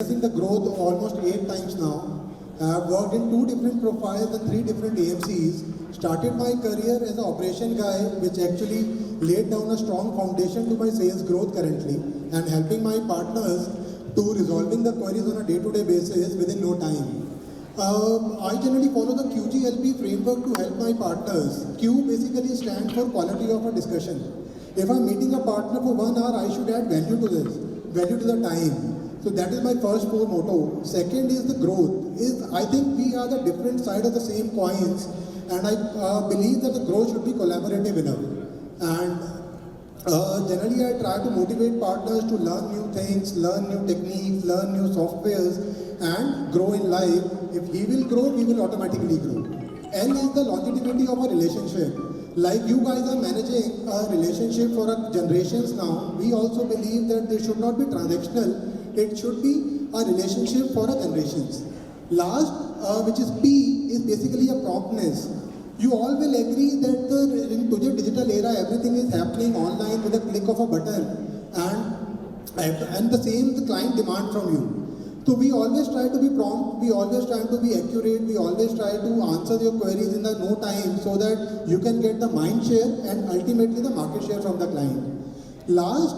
Witnessing the growth of almost 8 times now. I have worked in 2 different profiles and 3 different AMCs. Started my career as an operation guy, which actually laid down a strong foundation to my sales growth currently and helping my partners to resolving the queries on a day-to-day basis within no time. I generally follow the QGLP framework to help my partners. Q basically stands for quality of a discussion. If I'm meeting a partner for 1 hour, I should add value to this, value to the time. So that is my first core motto. Second is the growth. I think we are the different side of the same coins, and I believe that the growth should be collaborative enough. And generally, I try to motivate partners to learn new things, learn new techniques, learn new softwares, and grow in life. If he will grow, we will automatically grow. L is the longevity of a relationship. Like you guys are managing a relationship for generations now, we also believe that they should not be transactional. It should be a relationship for generations. Last, which is P, is basically a promptness. You all will agree that in today's digital era, everything is happening online with a click of a button, and the same the client demand from you. So we always try to be prompt, we always try to be accurate, we always try to answer your queries in the no time so that you can get the mind share and ultimately the market share from the client. Last,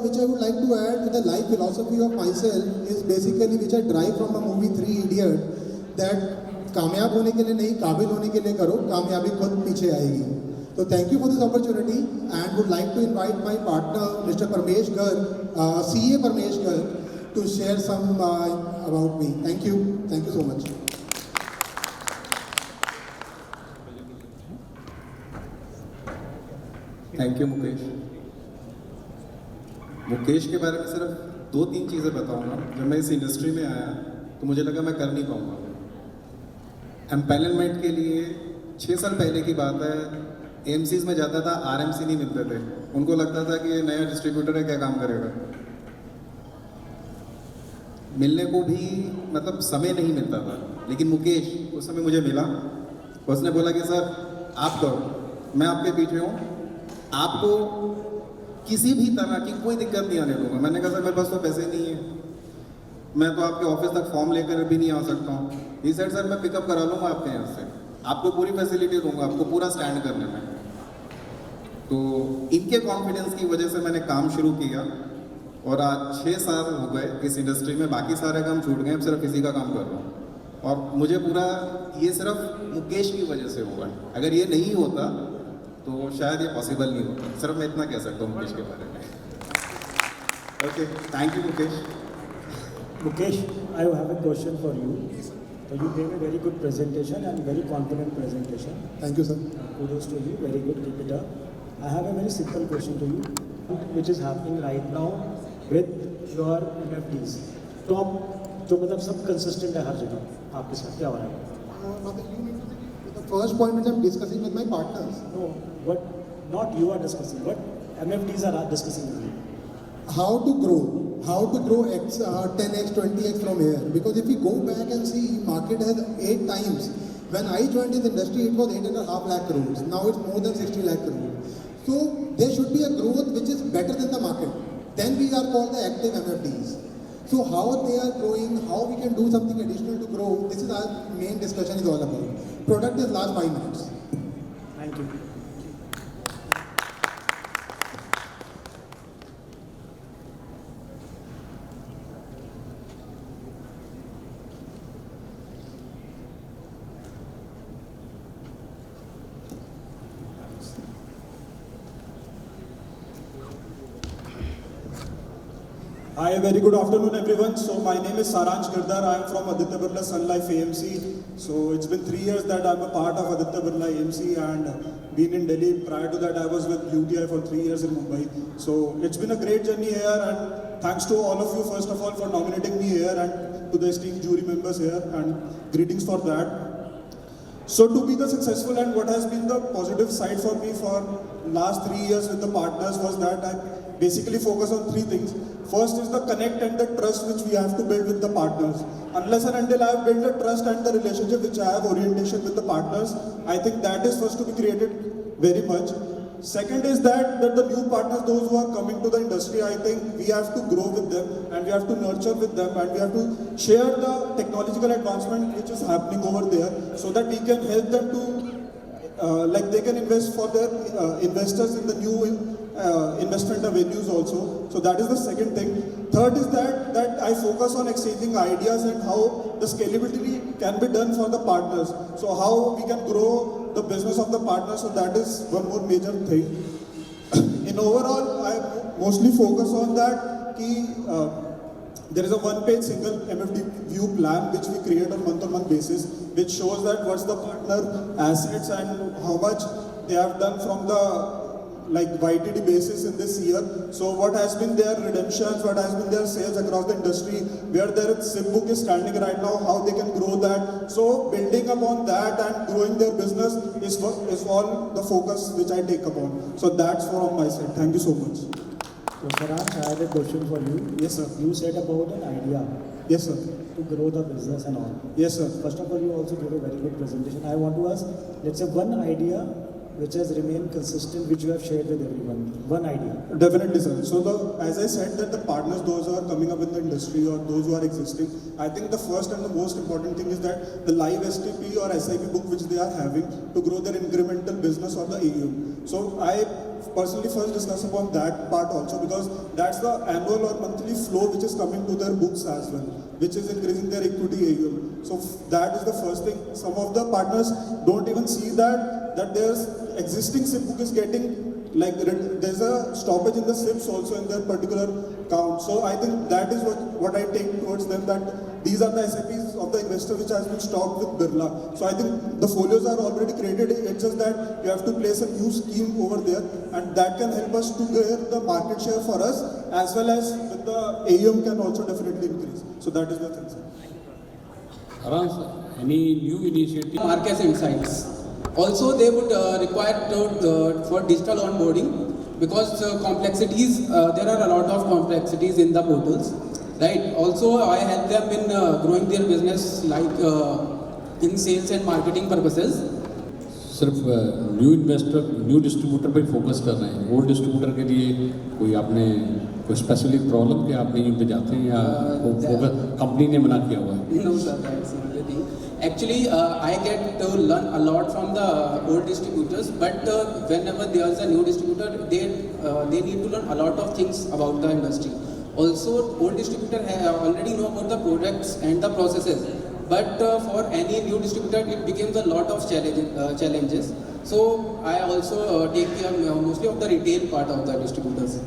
which I would like to add with the life philosophy of myself is basically which I derive from the movie 3 Idiot, that कामयाब होने के लिए नहीं, काबिल होने के लिए करो, कामयाबी खुद पीछे आएगी. So thank you for this opportunity and would like to invite my partner, Mr. Parmesh Garg, CA Parmesh Garg, to share some about me. Thank you. Thank you so much. Thank you Mukesh. Mukesh के बारे में सिर्फ 2-3 चीज़ें बताऊंगा. जब मैं इस industry में आया तो मुझे लगा मैं कर नहीं पाऊंगा. एम्पैनलमेंट के लिए 6 साल पहले की बात है, एमसीज में जाता था, आरएमसी नहीं मिलते थे. उनको लगता था कि ये नया डिस्ट्रीब्यूटर है, क्या काम करेगा. मिलने को भी मतलब समय नहीं मिलता था. लेकिन मुकेश उस समय मुझे मिला. उसने बोला कि सर आप करो, मैं आपके पीछे हूँ, आपको किसी भी तरह की कोई दिक्कत नहीं आने दूंगा. मैंने कहा सर मेरे पास तो पैसे नहीं है, मैं तो आपके ऑफिस तक फॉर्म लेकर भी नहीं आ सकता हूँ. ये सेड सर मैं पिकअप करा लूँगा आपके यहाँ से, आपको पूरी फैसिलिटी दूंगा, आपको पूरा स्टैंड करने में. तो इनके कॉन्फिडेंस की वजह से मैंने काम शुरू किया और आज 6 साल हो गए इस इंडस्ट्री में. बाकी सारे काम छूट गए, अब सिर्फ इसी का काम कर रहा हूँ. और मुझे पूरा ये सिर्फ मुकेश की वजह से हुआ है. अगर ये नहीं होता तो शायद ये पॉसिबल नहीं होता. सिर्फ मैं इतना कह सकता हूँ मुकेश के बारे में. Okay, thank you Mukesh. Mukesh, I have a question for you. So you gave a very good presentation and very confident presentation. Thank you, sir. Kudos to you. Very good. Keep it up. I have a very simple question to you, which is happening right now with your MFDs. तो आप जो मतलब सब consistent है हर जगह, आपके साथ क्या हो रहा है? The first point which I'm discussing with my partners. No, what not you are discussing, what MFDs are discussing with you. How to grow 10x, 20x from here. Because if we go back and see, market has 8 times. When I joined this industry, it was 8.5 lakh crores. Now it's more than 60 lakh crores. So there should be a growth which is better than the market. Then we are called the active MFDs. So how they are growing, how we can do something additional to grow, this is our main discussion is all about. Product is last 5 minutes. Thank you. Hi, very good afternoon everyone. So my name is Saransh Girdhar. I am from Aditya Birla Sun Life AMC. So it's been 3 years that I'm a part of Aditya Birla AMC and been in Delhi. Prior to that I was with UTI for 3 years in Mumbai. So it's been a great journey here and thanks to all of you first of all for nominating me here and to the esteemed jury members here and greetings for that. So to be the successful and what has been the positive side for me for last 3 years with the partners was that I basically focus on 3 things. First is the connect and the trust which we have to build with the partners. Unless and until I have built the trust and the relationship which I have orientation with the partners, I think that is first to be created very much. Second is that the new partners, those who are coming to the industry, I think we have to grow with them and we have to nurture with them and we have to share the technological advancement which is happening over there so that we can help them to like they can invest for their investors in the new investment avenues also. So that is the second thing. Third is that I focus on exchanging ideas and how the scalability can be done for the partners. So how we can grow the business of the partners. So that is one more major thing. In overall, I mostly focus on that there is a one-page single MFD view plan which we create on month-on-month basis, which shows that what's the partner assets and how much they have done from the like YTD basis in this year. So what has been their redemptions, what has been their sales across the industry, where their SIP book is standing right now, how they can grow that. So building upon that and growing their business is all the focus which I take upon. So that's from my side. Thank you so much. So Saransh, I have a question for you. Yes, sir. You said about an idea Yes, sir. to grow the business and all. Yes, sir. First of all, you also gave a very good presentation. I want to ask, let's say one idea which has remained consistent, which you have shared with everyone. One idea. Definitely, sir. So as I said that the partners, those who are coming up in the industry or those who are existing, I think the first and the most important thing is that the live STP or SIP book which they are having to grow their incremental business or the AUM. So I personally first discuss upon that part also because that's the annual or monthly flow which is coming to their books as well, which is increasing their equity AUM. So that is the first thing. Some of the partners don't even see that there's existing SIP book is getting like there's a stoppage in the SIPs also in their particular count. So I think that is what I take towards them, that these are the SIPs of the investor which has been stocked with Birla. So I think the folios are already created. It's just that you have to place a new scheme over there and that can help us to get the market share for us as well as with the AUM can also definitely increase. So that is the thing, sir. Around any new initiative? Marcus Insights. Also, they would require for digital onboarding because complexities. There are a lot of complexities in the portals, right? Also, I help them in growing their business, like in sales and marketing purposes. सिर्फ new investor new distributor पे focus कर रहे हैं, old distributor के लिए कोई आपने कोई स्पेसिफिक प्रॉब्लम के आपने इन पे जाते हैं या फोकस कंपनी ने मना किया हुआ है? No, sir, that's not the thing. Actually, I get to learn a lot from the old distributors, but whenever there is a new distributor, they need to learn a lot of things about the industry. Also, old distributor already know about the products and the processes, but for any new distributor, it becomes a lot of challenges. So I also take care mostly of the retail part of the distributors.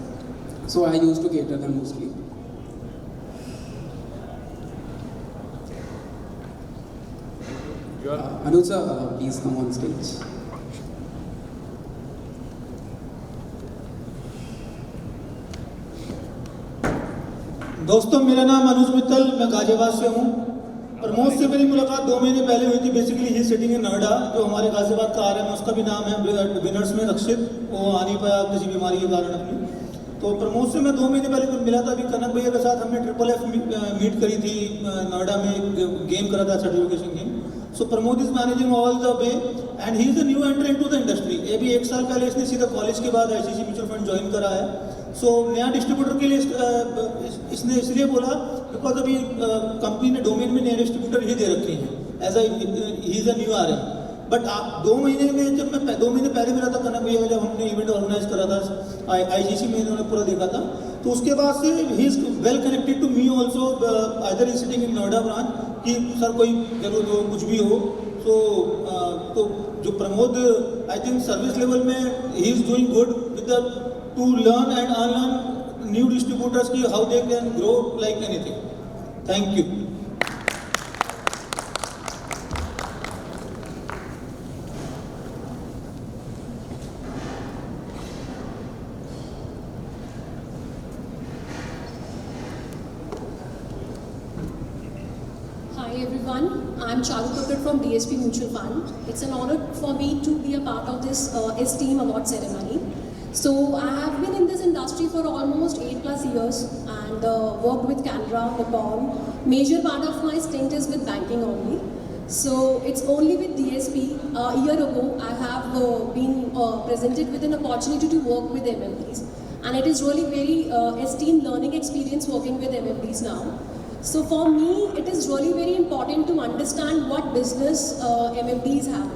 So I used to cater them mostly. Anuj sir, please come on stage. दोस्तों, मेरा नाम अनुज मित्तल, मैं गाजियाबाद से हूँ। प्रमोद से मेरी मुलाकात 2 महीने पहले हुई थी। Basically he sitting in Noida, जो हमारे गाजियाबाद का RM है, उसका भी नाम है विनर्स में रक्षित। वो आ नहीं पाया किसी बीमारी के कारण अपनी। तो प्रमोद से मैं 2 महीने पहले मिला था। अभी कनक भैया के साथ हमने FFF मीट करी थी नोएडा में, गेम करा था, certification game. So Pramod is managing all the way and he is a new enter into the industry. ये भी 1 साल पहले इसने सीधा कॉलेज के बाद ICICI म्यूचुअल फंड ज्वाइन करा है। सो नया डिस्ट्रीब्यूटर के लिए इसने इसलिए बोला बिकॉज अभी कंपनी ने डोमेन में नए डिस्ट्रीब्यूटर ही दे रखे हैं as he is a new RM। But 2 महीने में जब मैं 2 महीने पहले मिला था कनक भैया, जब हमने इवेंट ऑर्गेनाइज करा था ICICI में, इन्होंने पूरा देखा था, तो उसके बाद से ही is well connected to me also, either is sitting in Noida branch कि सर कोई जरूरत हो, कुछ भी हो। तो जो Pramod I think service level में ही is doing good with the to learn and unlearn new distributors की how they can grow like anything. Thank you. Hi everyone, I'm Charu Kakkad from DSP Mutual Fund. It's an honor for me to be a part of this esteemed award ceremony. So I have been in this industry for almost 8+ years and worked with Canara, Nippon. Major part of my stint is with banking only. So it's only with DSP. A year ago, I have been presented with an opportunity to work with MMDs, and it is really very esteemed learning experience working with MMDs now. So for me, it is really very important to understand what business MFDs have.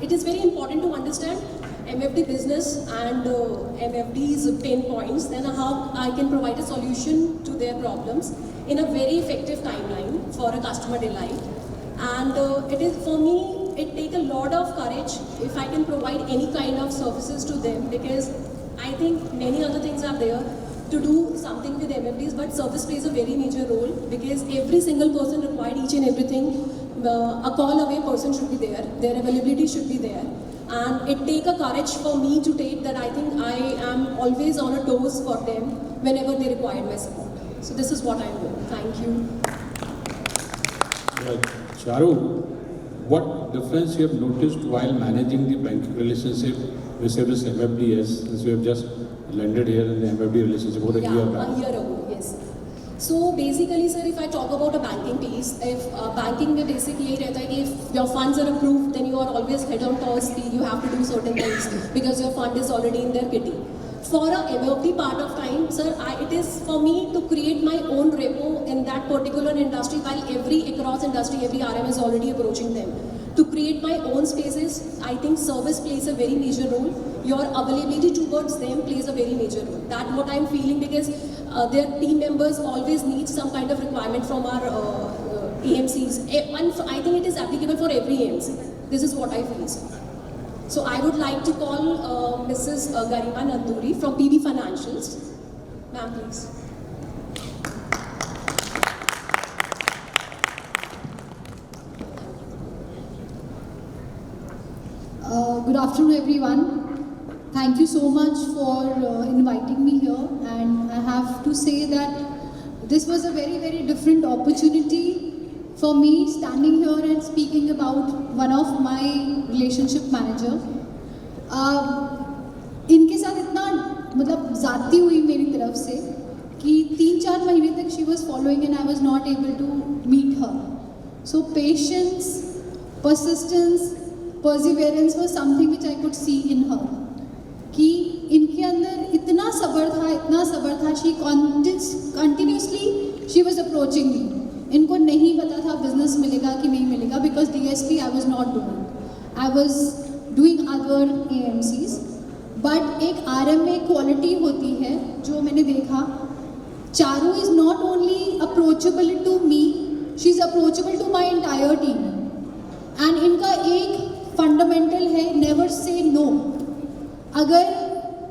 It is very important to understand MFD business and MFD's pain points, then how I can provide a solution to their problems in a very effective timeline for a customer delight. And it is, for me, it takes a lot of courage if I can provide any kind of services to them, because I think many other things are there to do something with MFDs, but service plays a very major role, because every single person required each and everything. A call away person should be there, their availability should be there, and it takes a courage for me to take that. I think I am always on a toes for them whenever they require my support. So this is what I'm doing. Thank you. Right. Charu, what difference you have noticed while managing the banking relationship with this MFDs, since we have just landed here in the MFD relationship over a year back? A year ago, yes. So basically, sir, if I talk about a banking piece, if banking में basically यही रहता है कि if your funds are approved, then you are always head on toes, you have to do certain things because your fund is already in their kitty. For a MFD part of time, sir, it is for me to create my own repo in that particular industry, while across industry, every RM is already approaching them. To create my own spaces, I think service plays a very major role. Your availability towards them plays a very major role. That's what I'm feeling, because their team members always need some kind of requirement from our AMCs. And I think it is applicable for every AMC. This is what I feel, sir. So I would like to call Mrs. Garima Nanduri from PB Financials. Ma'am, please. Good afternoon, everyone. Thank you so much for inviting me here, and I have to say that this was a very, very different opportunity for me, standing here and speaking about one of my relationship manager. इनके साथ इतना मतलब ज़ाती हुई मेरी तरफ से कि 3-4 महीने तक she was following and I was not able to meet her. So patience, persistence, perseverance was something which I could see in her. कि इनके अंदर इतना सब्र था, she continuously she was approaching me. इनको नहीं पता था बिजनेस मिलेगा कि नहीं मिलेगा, because DSP I was not doing. I was doing other AMCs. But एक RM में क्वालिटी होती है जो मैंने देखा. Charu is not only approachable to me, she is approachable to my entire team. And इनका एक फंडामेंटल है, नेवर से नो. अगर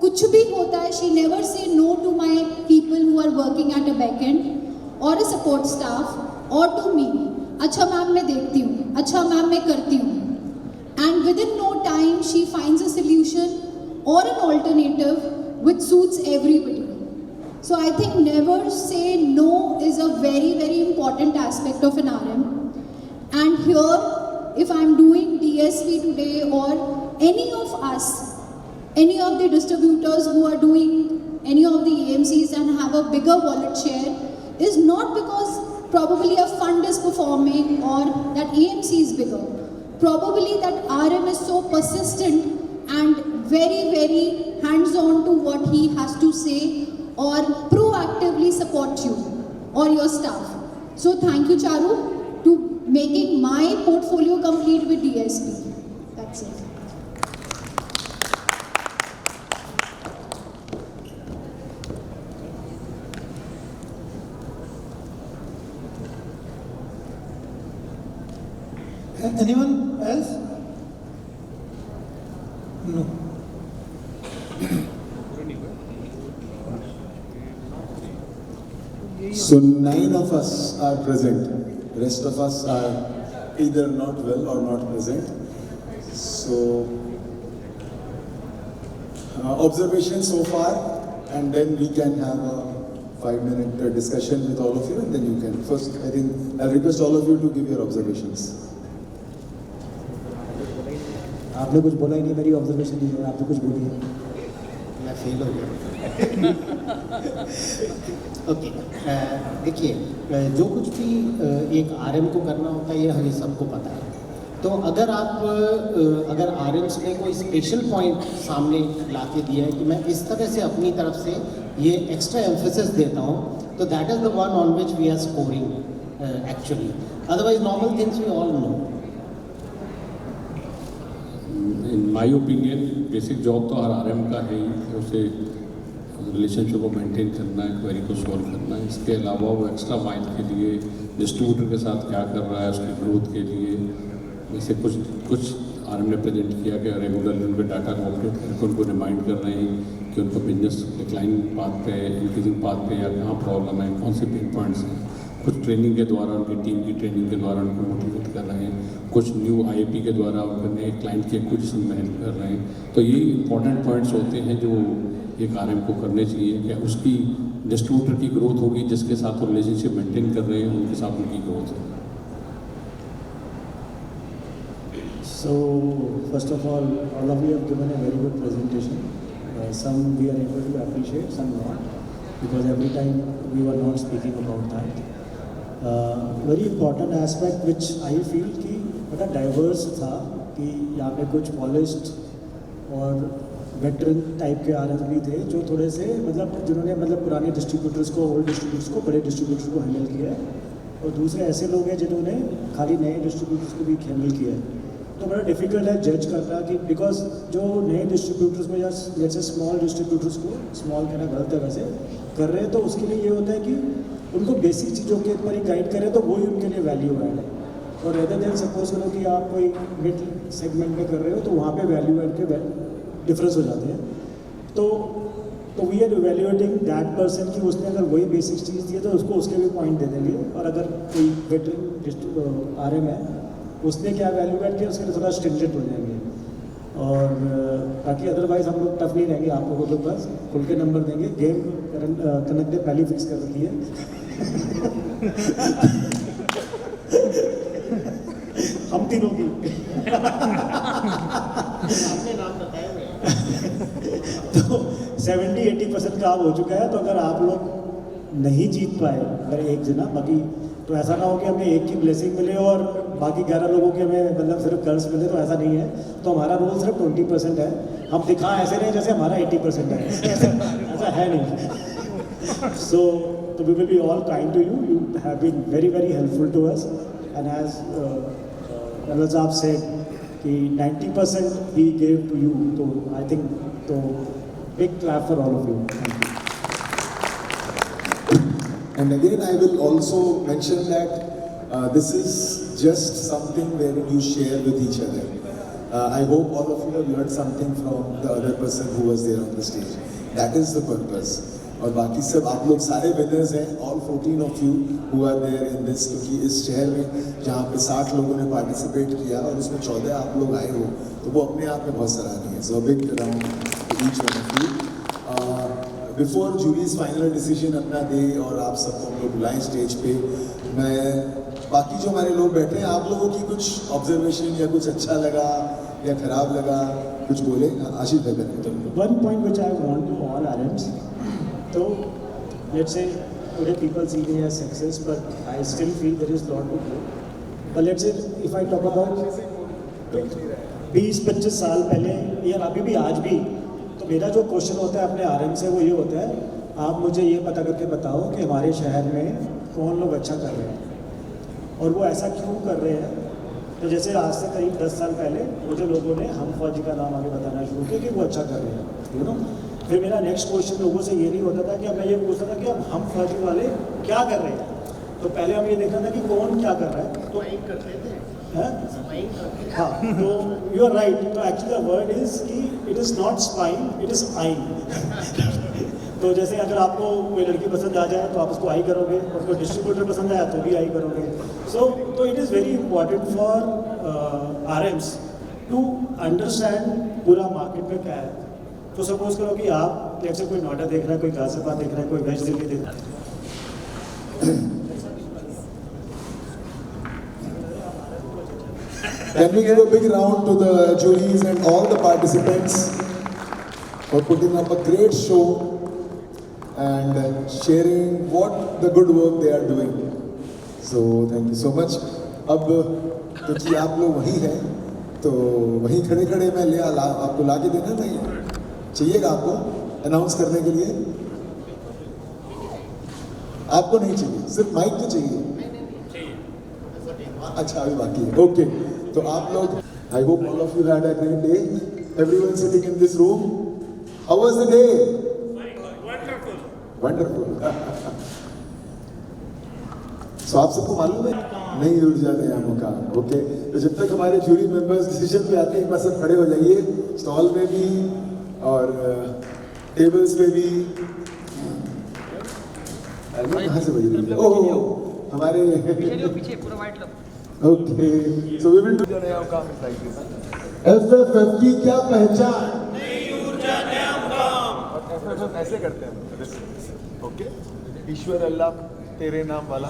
कुछ भी होता है, she never say no to my people who are working at a back end और a support staff और टू मी. अच्छा मैम मैं देखती हूँ, अच्छा मैम मैं करती हूँ. And within no time she finds a solution और an alternative which suits everybody. So I think never say no is a very, very important aspect of an RM. And here, if I'm doing DSP today or any of us, any of the distributors who are doing any of the AMCs and have a bigger wallet share, is not because probably a fund is performing or that AMC is bigger. Probably that RM is so persistent and very, very hands-on to what he has to say, or proactively support you or your staff. So thank you, Charu, to making my portfolio complete with DSP. That's it. Anyone else? No. So 9 of us are present. Rest of us are either not well or not present. So observation so far, and then we can have a 5-minute discussion with all of you, and then you can first. I think I'll request all of you to give your observations. आपने कुछ बोला ही नहीं, मेरी observation नहीं है, आपने कुछ बोली है. मैं फेल हो गया. ओके, देखिए, जो कुछ भी एक आरएम को करना होता है ये हमें सबको पता है। तो अगर आरएम्स ने कोई स्पेशल पॉइंट सामने ला के दिया है कि मैं इस तरह से अपनी तरफ से ये एक्स्ट्रा एम्फेसिस देता हूँ, तो that is the one on which we are scoring actually. Otherwise normal things we all know. In my opinion basic job तो हर आरएम का है ही, उसे रिलेशनशिप को मेंटेन करना है, क्वेरी को सॉल्व करना है। इसके अलावा वो एक्स्ट्रा माइल के लिए डिस्ट्रीब्यूटर के साथ क्या कर रहा है, उसकी ग्रोथ के लिए जैसे कुछ आरएम ने प्रेजेंट किया कि रेगुलरली उनके डाटा को अपडेट करके उनको रिमाइंड कर रहे हैं कि उनका बिजनेस डिक्लाइन पाथ पे है, इंक्रीजिंग पाथ पे, या कहाँ प्रॉब्लम है, कौन से पेन पॉइंट्स हैं। कुछ ट्रेनिंग के द्वारा, उनकी टीम की ट्रेनिंग के द्वारा उनको मोटिवेट कर रहे हैं, कुछ न्यू आईपी के द्वारा उनके नए क्लाइंट के एक्विजिशन में हेल्प कर रहे हैं। तो ये इंपॉर्टेंट पॉइंट्स होते हैं जो एक आरएम को करने चाहिए कि उसकी डिस्ट्रीब्यूटर की ग्रोथ होगी, जिसके साथ वो रिलेशनशिप मेंटेन कर रहे हैं उनके साथ उनकी ग्रोथ होगी। So, first of all of you have given a very good presentation. Some we are able to appreciate, some not, because every time we were not speaking about that. Very important aspect which I feel कि बड़ा diverse था कि यहाँ पे कुछ polished और veteran type के RM भी थे जो थोड़े से जिन्होंने पुराने डिस्ट्रीब्यूटर्स को, ओल्ड डिस्ट्रीब्यूटर्स को, बड़े डिस्ट्रीब्यूटर्स को हैंडल किया है, और दूसरे ऐसे लोग हैं जिन्होंने खाली नए डिस्ट्रीब्यूटर्स को भी हैंडल किया है। तो बड़ा डिफिकल्ट है जज करना कि बिकॉज जो नए डिस्ट्रीब्यूटर्स को या जैसे स्मॉल डिस्ट्रीब्यूटर्स को, स्मॉल कहना गलत है वैसे, कर रहे हैं, तो उसके लिए ये होता है कि उनको बेसिक चीज़ों के ऊपर ही गाइड करें तो वही उनके लिए वैल्यू ऐड है। और रेदर देन सपोज करो कि आप कोई मिड सेगमेंट में कर रहे हो तो वहाँ पे वैल्यू ऐड के डिफरेंस हो जाते हैं। तो we are evaluating that person कि उसने अगर वही बेसिक चीज़ दी है तो उसको उसके भी पॉइंट दे देंगे, और अगर कोई वेटरन आरएम है उसने क्या वैल्यू ऐड किया उसके लिए थोड़ा स्ट्रिंजेंट हो जाएंगे। और बाकी अदरवाइज हम लोग टफ नहीं रहेंगे, आप लोगों को बस खुल के नंबर देंगे। गेम कनेक्ट पहले फिक्स कर रखी है हम तीनों की आपने नाम बताया तो 70-80% काम हो चुका है। तो अगर आप लोग नहीं जीत पाए अगर एक जना, बाकी तो ऐसा ना हो कि हमें एक की ब्लेसिंग मिले और बाकी 11 लोगों के हमें सिर्फ कर्ज मिले, तो ऐसा नहीं है। तो हमारा रोल सिर्फ 20% है। हम दिखा ऐसे नहीं जैसे हमारा 80% है ऐसा है नहीं। So we will be all kind to you, you have been very very helpful to us, and as colonel साहब सेड कि 90% he gave to you, तो आई थिंक तो big clap for all of you. Thank you. And again, I will also mention that this is just something where you share with each other. I hope all of you have learned something from the other person who was there on the stage. That is the purpose. और बाकी सब आप लोग सारे winners हैं, all 14 of you who are there in this, क्योंकि इस शहर में जहाँ पे 60 लोगों ने पार्टिसिपेट किया और उसमें 14 आप लोग आए हो, तो वो अपने आप में बहुत सराहनीय है। So a big round to each one of you. Before juries final decision अपना दे और आप सबको हम लोग बुलाएं स्टेज पे, मैं बाकी जो हमारे लोग बैठे हैं आप लोगों की कुछ ऑब्जर्वेशन या कुछ अच्छा लगा या खराब लगा कुछ बोले। आशीष भाई करें। One point which I want to all RMs, so let's say today people see me as success, but I still feel there is lot to do. But let's say if I talk about 20-25 साल पहले या अभी भी आज भी, तो मेरा जो क्वेश्चन होता है अपने आरएम से वो ये होता है, आप मुझे ये पता करके बताओ कि हमारे शहर में कौन लोग अच्छा कर रहे हैं और वो ऐसा क्यों कर रहे हैं। तो जैसे आज से करीब 10 साल पहले मुझे लोगों ने हम फौजी का नाम आगे बताना शुरू किया कि वो अच्छा कर रहे हैं, यू नो। फिर मेरा नेक्स्ट क्वेश्चन लोगों से ये नहीं होता था कि मैं ये पूछता था कि अब हम फौजी वाले क्या कर रहे हैं। तो पहले हम ये देखना था कि कौन क्या कर रहा है, तो करते थे। हाँ, तो यू आर राइट। तो एक्चुअली द वर्ड इज कि it is not spying, it is eyeing. तो जैसे अगर आपको कोई लड़की पसंद आ जाए तो आप उसको आई करोगे, और कोई डिस्ट्रीब्यूटर पसंद आया तो भी आई करोगे। तो it is very important for RMs to understand पूरा मार्केट में क्या है। तो सपोज करो कि आप जैसे कोई नोएडा देख रहा है, कोई गाजियाबाद देख रहा है, कोई वेस्ट दिल्ली देख रहा है। Can we give a big round to the juries and all the participants for putting up a great show? and sharing what the good work they are doing. So thank you so much. अब क्योंकि आप लोग वहीं हैं तो वहीं खड़े खड़े मैं आपको ला के देना नहीं चाहिएगा आपको अनाउंस करने के लिए? आपको नहीं चाहिए, सिर्फ माइक तो चाहिए। अच्छा अभी बाकी है, ओके। तो आप लोग, I hope all of you had a great day, everyone sitting in this room. How was the day? Wonderful. So आप सबको मालूम है नहीं उड़ जाने हैं मुकाम, ओके। तो जब तक हमारे जूरी मेंबर्स डिसीजन पे आते हैं, एक बार सब खड़े हो जाइए, स्टॉल में भी और टेबल्स पे भी। कहाँ से बजी? ओह हमारे पीछे पूरा वाइट लब। Okay, so we will do नया मुकाम इज लाइक दिस। एफएफएफ की क्या पहचान? नई ऊर्जा, नया मुकाम। और एफएफएफ ऐसे करते हैं, ओके। ईश्वर अल्लाह तेरे नाम वाला।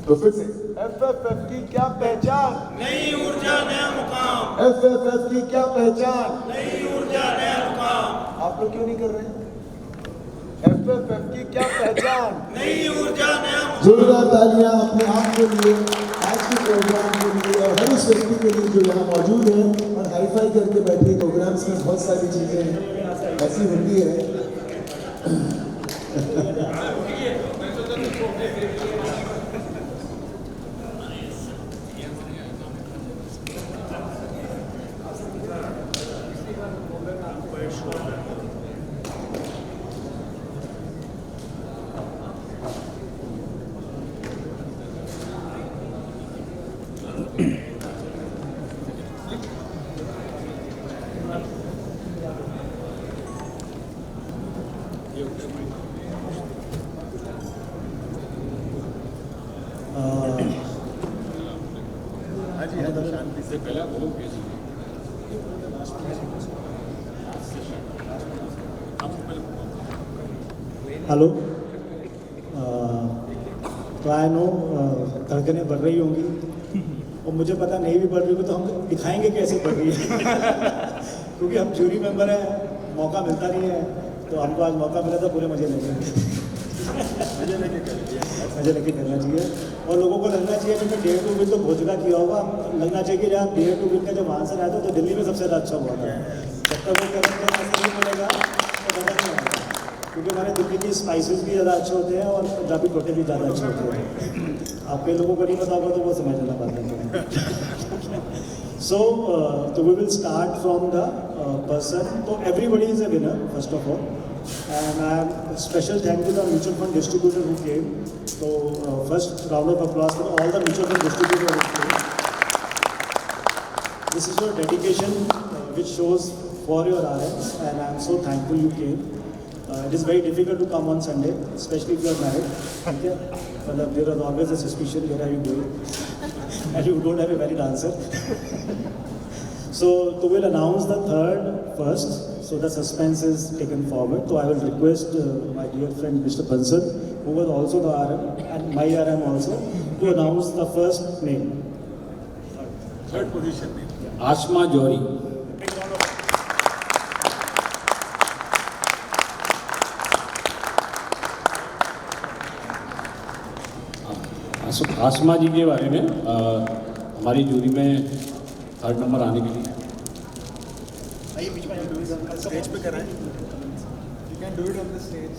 तो फिर से एफएफएफ की क्या पहचान? नई ऊर्जा, नया मुकाम। एफएफएफ की क्या पहचान? नई ऊर्जा, नया मुकाम। आप लोग क्यों नहीं कर रहे हैं? एफएफएफ की क्या पहचान? नई ऊर्जा, नया मुकाम। जोरदार तालियां अपने आप के लिए, आज के प्रोग्राम के लिए और हर उस व्यक्ति के लिए जो यहाँ मौजूद है और हाईफाई करके बैठे। प्रोग्राम्स में बहुत सारी चीजें ऐसी होती है। हेलो। तो आई नो धड़कनें बढ़ रही होंगी और मुझे पता नहीं भी बढ़ रही होगी, तो हम दिखाएंगे कैसे बढ़ रही है। क्योंकि हम जूरी मेंबर हैं, मौका मिलता नहीं है, तो हमको आज मौका मिला था, पूरे मजे लेंगे। मजे लेके करना चाहिए और लोगों को लगना चाहिए कि मैं डेयर टू विन तो बहुत जगह किया होगा, लगना चाहिए कि जहाँ डेयर टू विन का जब आंसर आया था तो दिल्ली में सबसे ज़्यादा अच्छा हुआ था। जब तक वो करेंगे आंसर नहीं मिलेगा तो मजा नहीं आएगा, क्योंकि हमारे दिल्ली की स्पाइसेस भी ज़्यादा अच्छे होते हैं और पंजाबी टोटे भी ज़्यादा अच्छे होते हैं। आपके लोगों को नहीं पता होगा तो वो समझ लेना पाते हैं। So we will start from the person. तो everybody is a winner first of all, and I am special thank to the mutual fund distributor who came. So first round of applause for all the mutual fund distributors who came. This is your dedication which shows for your RMs, and I am so thankful you came. It is very difficult to come on Sunday, especially if you are married. Okay? But there is always a suspicion where are you going, and you don't have a valid answer. So we'll announce the third first. So the suspense is taken forward. So I will request my dear friend Mr. Bansal, who was also the RM and my RM also, to announce the first name. Third position name. आसमा जौहरी। आसमा जी के बारे में हमारी jury में third number आने के लिए stage पे कर रहे हैं। You can do it on the stage.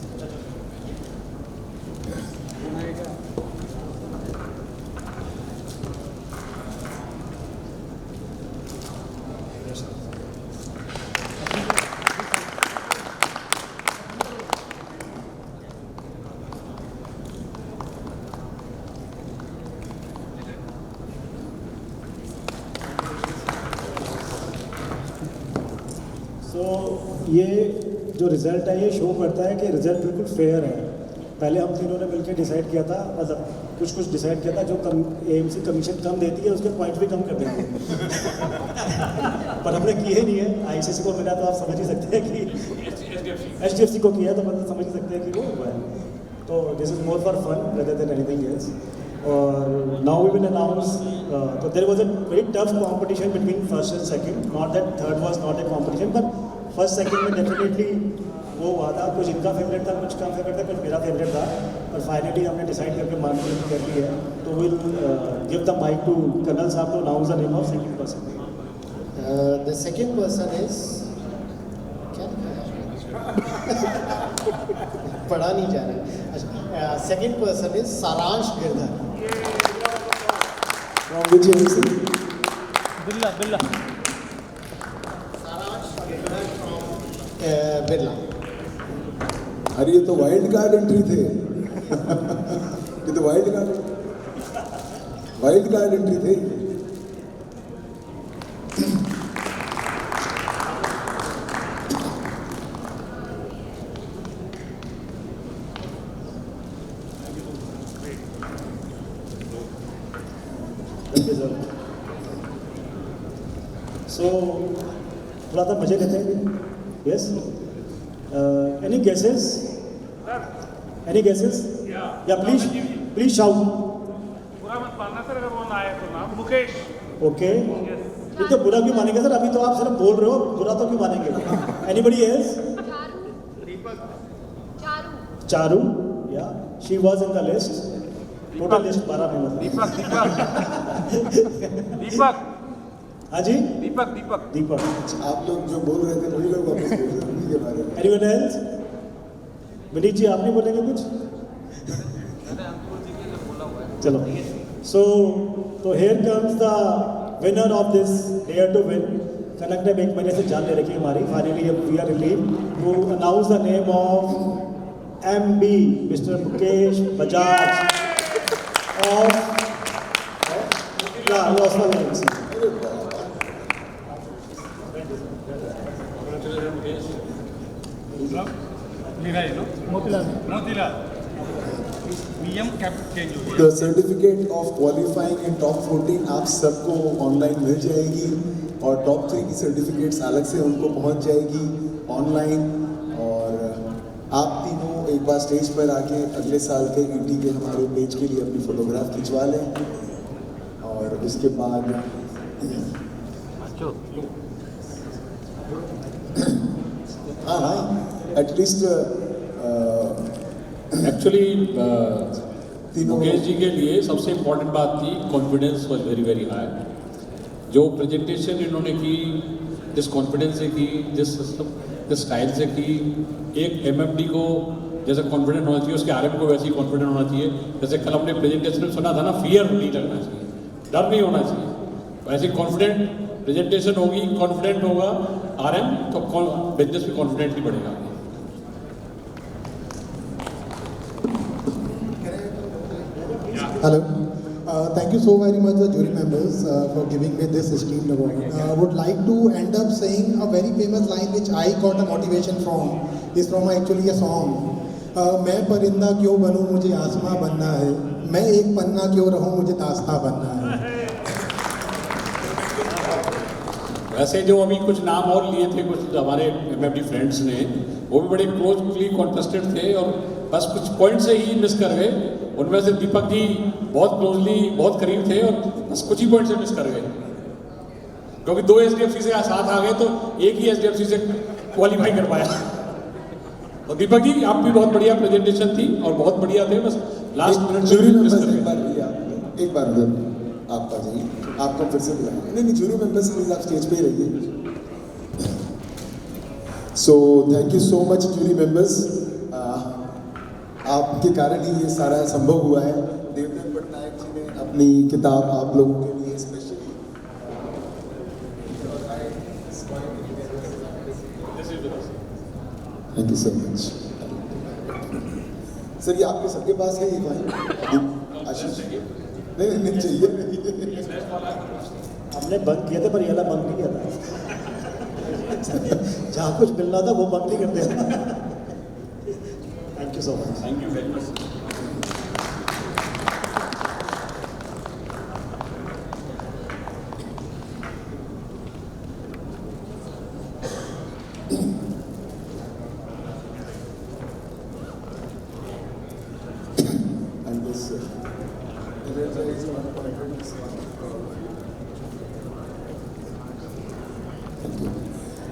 ये जो रिज़ल्ट है ये शो करता है कि रिज़ल्ट बिल्कुल फेयर है। पहले हम तीनों ने मिलकर डिसाइड किया था, मतलब कुछ डिसाइड किया था, जो एएमसी कमीशन कम देती है उसके पॉइंट भी कम कर देंगे। पर हमने किए नहीं है। आईसीसी को मिला तो आप समझ ही सकते हैं कि एचडीएफसी को किया तो मतलब समझ ही सकते हैं कि वो हुआ है। तो this is more for fun rather than anything else. और नाउ वी विल अनाउंस, तो there was a very tough competition between first and second, not that third was not a competition, but first second में definitely वो हुआ था, कुछ इनका favourite था, कुछ का फेवरेट था, कुछ मेरा फेवरेट था, और फाइनली हमने डिसाइड करके मार्केटिंग कर ली है. तो will give the mic to colonel साहब to announce the name of second person. The second person is पढ़ा नहीं जा रहा. सेकंड पर्सन इज सारांश गिरधर. From which MC? बिल्ला बिल्ला. सारांश गिरधर फ्रॉम बिरला. अरे ये तो वाइल्ड कार्ड एंट्री थे. ये तो वाइल्ड कार्ड एंट्री थे. सो थोड़ा सा मजे लेते हैं. Yes. Any guesses? Any guesses? या प्लीज शाउट. बुरा मत मानना सर, अगर वो ना आए तो नाम मुकेश. ओके. ये तो बुरा क्यों मानेंगे सर? अभी तो आप सिर्फ बोल रहे हो, बुरा तो क्यों मानेंगे? Anybody else? चारू. या she was in the list. Total list 12 member. Deepak. हाँ जी. दीपक. आप लोग जो बोल रहे थे वही लोग वापस बोल रहे हैं उन्हीं के बारे में. Anyone else? विनीत जी आप नहीं बोलेंगे कुछ? चलो. So here comes the winner of this dare to win. Kanak ने एक महीने से जान ले रखी हमारी. Finally we are relieve to announce the name of MB mister Mukesh Bajaj of लॉसवाल एमसी. मोतीलाल. नियम कैप चेंज हो गया. The certificate of qualifying in top 14 आप सबको ऑनलाइन मिल जाएगी और टॉप 3 की सर्टिफिकेट्स अलग से उनको पहुंच जाएगी ऑनलाइन. और आप तीनों एक बार स्टेज पर आके अगले साल के ईटी के हमारे पेज के लिए अपनी फोटोग्राफ खिंचवा लें. और उसके बाद हाँ एटलीस्ट एक्चुअली मुकेश जी के लिए सबसे इम्पोर्टेंट बात थी confidence was very very high. जो प्रेजेंटेशन इन्होंने की, जिस कॉन्फिडेंस से की, जिस स्टाइल से की, एक एमएफडी को जैसे कॉन्फिडेंट होना चाहिए उसके आरएम को वैसे ही कॉन्फिडेंट होना चाहिए. जैसे कल हमने प्रेजेंटेशन में सुना था ना, फियर नहीं लगना चाहिए, डर नहीं होना चाहिए. वैसे कॉन्फिडेंट प्रेजेंटेशन होगी, कॉन्फिडेंट होगा आरएम तो बिजनेस भी कॉन्फिडेंटली बढ़ेगा. Hello. Thank you so very much, the jury members, for giving me this esteemed award. I would like to end up saying a very famous line which I got a motivation from. Is from actually a song. मैं परिंदा क्यों बनूं, मुझे आसमां बनना है. मैं एक पन्ना क्यों रहूं, मुझे दास्तां बनना है. वैसे जो अभी कुछ नाम और लिए थे कुछ हमारे एमएफडी फ्रेंड्स ने, वो भी बड़े क्लोजली कॉन्टेस्टेड थे और बस कुछ पॉइंट से ही मिस कर गए. उनमें से दीपक जी बहुत क्लोजली बहुत करीब थे और बस कुछ ही पॉइंट से मिस कर गए, क्योंकि 2 एचडीएफसी से साथ आ गए तो एक ही एचडीएफसी से क्वालिफाई कर पाया. और दीपक जी आप भी बहुत बढ़िया प्रेजेंटेशन थी और बहुत बढ़िया थे, बस लास्ट मिनट जूरी मिस कर मेंबर्स गए. एक बार आप आ जाइए. आपको फिर से बुलाएंगे. नहीं जूरी मेंबर्स प्लीज आप स्टेज पे ही रहिए. So thank you so much jury members. आपके कारण ही ये सारा संभव हुआ है. देवदत्त पटनायक जी ने अपनी किताब आप लोगों के लिए specially thank you so much. Sir ये आपके सबके पास है ये फाइल? आशीष नहीं चाहिए. हमने बंद किए थे पर ये वाला बंद नहीं किया था. जहाँ कुछ मिलना था वो बंद नहीं करते. Thank you so much. Thank you very much. and this thank you.